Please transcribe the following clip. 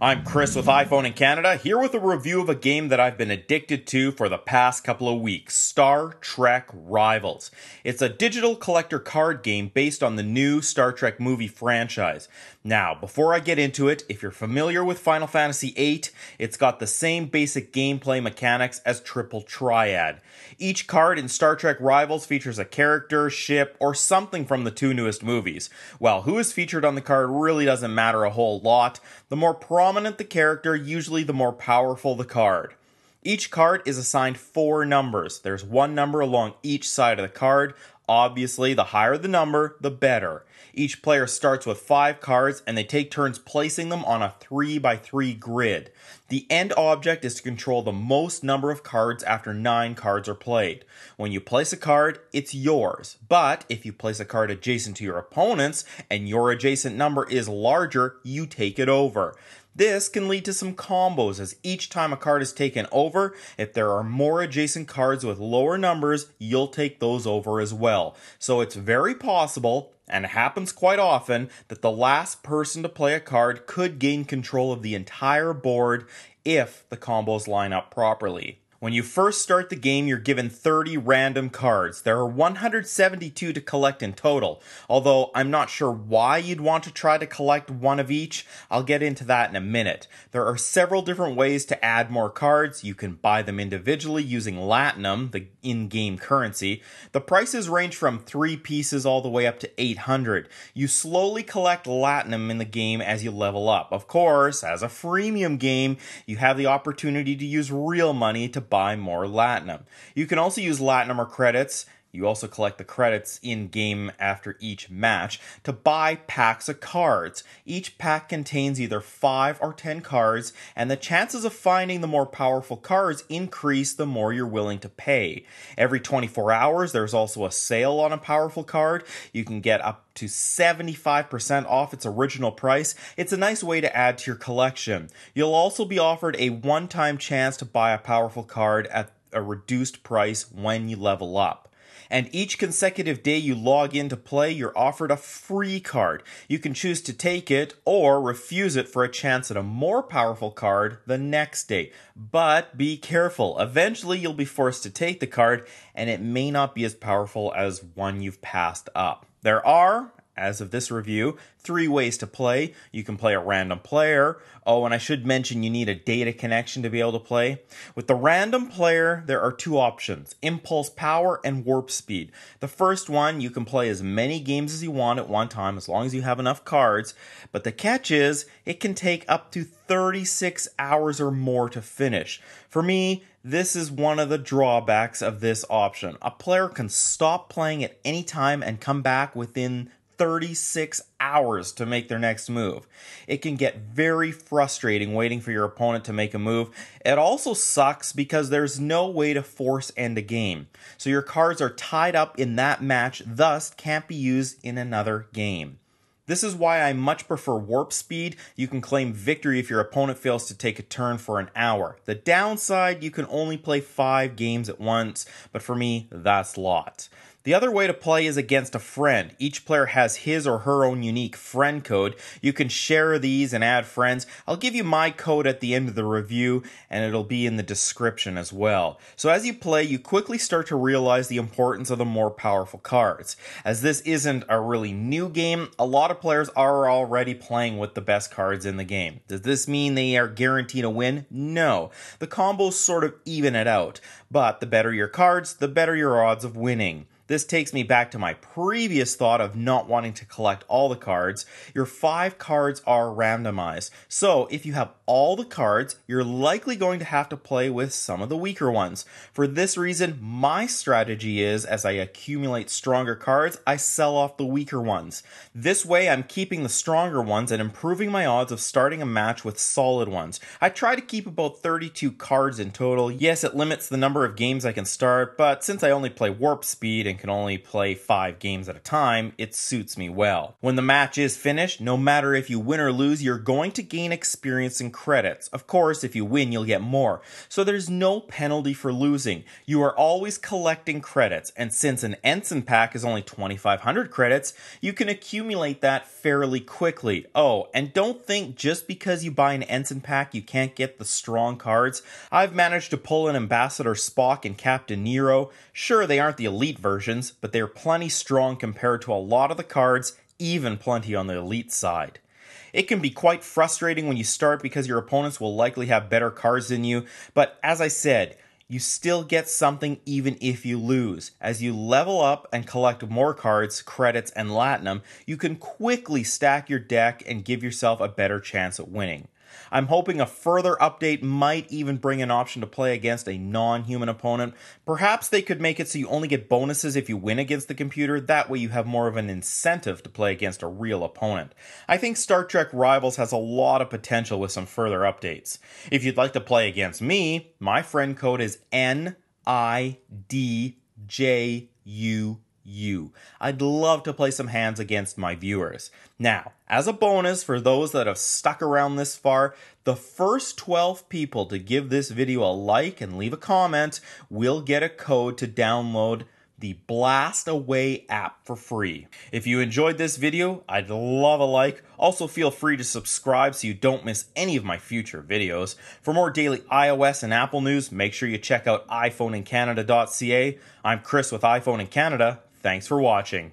I'm Chris with iPhone in Canada, here with a review of a game that I've been addicted to for the past couple of weeks, Star Trek Rivals. It's a digital collector card game based on the new Star Trek movie franchise. Now, before I get into it, if you're familiar with Final Fantasy VIII, it's got the same basic gameplay mechanics as Triple Triad. Each card in Star Trek Rivals features a character, ship, or something from the two newest movies. While who is featured on the card really doesn't matter a whole lot, the more prominent the character, usually the more powerful the card. Each card is assigned 4 numbers. There's one number along each side of the card. Obviously, the higher the number, the better. Each player starts with 5 cards and they take turns placing them on a 3x3 grid. The end object is to control the most number of cards after 9 cards are played. When you place a card, it's yours. But if you place a card adjacent to your opponent's and your adjacent number is larger, you take it over. This can lead to some combos, as each time a card is taken over, if there are more adjacent cards with lower numbers, you'll take those over as well. So it's very possible, and it happens quite often, that the last person to play a card could gain control of the entire board if the combos line up properly. When you first start the game, you're given 30 random cards. There are 172 to collect in total, although I'm not sure why you'd want to try to collect one of each. I'll get into that in a minute. There are several different ways to add more cards. You can buy them individually using Latinum, the in-game currency. The prices range from 3 pieces all the way up to 800. You slowly collect Latinum in the game as you level up. Of course, as a freemium game, you have the opportunity to use real money to buy more Latinum. You can also use Latinum or credits. You also collect the credits in-game after each match to buy packs of cards. Each pack contains either 5 or 10 cards, and the chances of finding the more powerful cards increase the more you're willing to pay. Every 24 hours, there's also a sale on a powerful card. You can get up to 75% off its original price. It's a nice way to add to your collection. You'll also be offered a one-time chance to buy a powerful card at a reduced price when you level up. And each consecutive day you log in to play, you're offered a free card. You can choose to take it or refuse it for a chance at a more powerful card the next day. But be careful. Eventually you'll be forced to take the card, and it may not be as powerful as one you've passed up. There are, as of this review, 3 ways to play. You can play a random player. Oh, and I should mention you need a data connection to be able to play. With the random player, there are 2 options: impulse power and warp speed. The first one, you can play as many games as you want at one time as long as you have enough cards. But the catch is, it can take up to 36 hours or more to finish. For me, this is one of the drawbacks of this option. A player can stop playing at any time and come back within 36 hours to make their next move. It can get very frustrating waiting for your opponent to make a move. It also sucks because there's no way to force end a game. So your cards are tied up in that match, thus can't be used in another game. This is why I much prefer warp speed. You can claim victory if your opponent fails to take a turn for an hour. The downside, you can only play 5 games at once, but for me, that's lots. The other way to play is against a friend. Each player has his or her own unique friend code. You can share these and add friends. I'll give you my code at the end of the review, and it'll be in the description as well. So as you play, you quickly start to realize the importance of the more powerful cards. As this isn't a really new game, a lot of players are already playing with the best cards in the game. Does this mean they are guaranteed a win? No. The combos sort of even it out. But the better your cards, the better your odds of winning. This takes me back to my previous thought of not wanting to collect all the cards. Your 5 cards are randomized. So if you have all the cards, you're likely going to have to play with some of the weaker ones. For this reason, my strategy is, as I accumulate stronger cards, I sell off the weaker ones. This way, I'm keeping the stronger ones and improving my odds of starting a match with solid ones. I try to keep about 32 cards in total. Yes, it limits the number of games I can start, but since I only play warp speed and and can only play 5 games at a time, it suits me well. When the match is finished, no matter if you win or lose, you're going to gain experience and credits. Of course, if you win, you'll get more. So there's no penalty for losing. You are always collecting credits, and since an Ensign pack is only 2,500 credits, you can accumulate that fairly quickly. Oh, and don't think just because you buy an Ensign pack you can't get the strong cards. I've managed to pull an Ambassador Spock and Captain Nero. Sure, they aren't the elite versions, but they're plenty strong compared to a lot of the cards, even plenty on the elite side. It can be quite frustrating when you start because your opponents will likely have better cards than you, but as I said, you still get something even if you lose. As you level up and collect more cards, credits, and Latinum, you can quickly stack your deck and give yourself a better chance at winning. I'm hoping a further update might even bring an option to play against a non-human opponent. Perhaps they could make it so you only get bonuses if you win against the computer. That way you have more of an incentive to play against a real opponent. I think Star Trek Rivals has a lot of potential with some further updates. If you'd like to play against me, my friend code is NIDJUU. I'd love to play some hands against my viewers. Now, as a bonus for those that have stuck around this far, the first 12 people to give this video a like and leave a comment will get a code to download the Blast Away app for free. If you enjoyed this video, I'd love a like. Also feel free to subscribe so you don't miss any of my future videos. For more daily iOS and Apple news, make sure you check out iPhoneincanada.ca. I'm Chris with iPhone in Canada. Thanks for watching.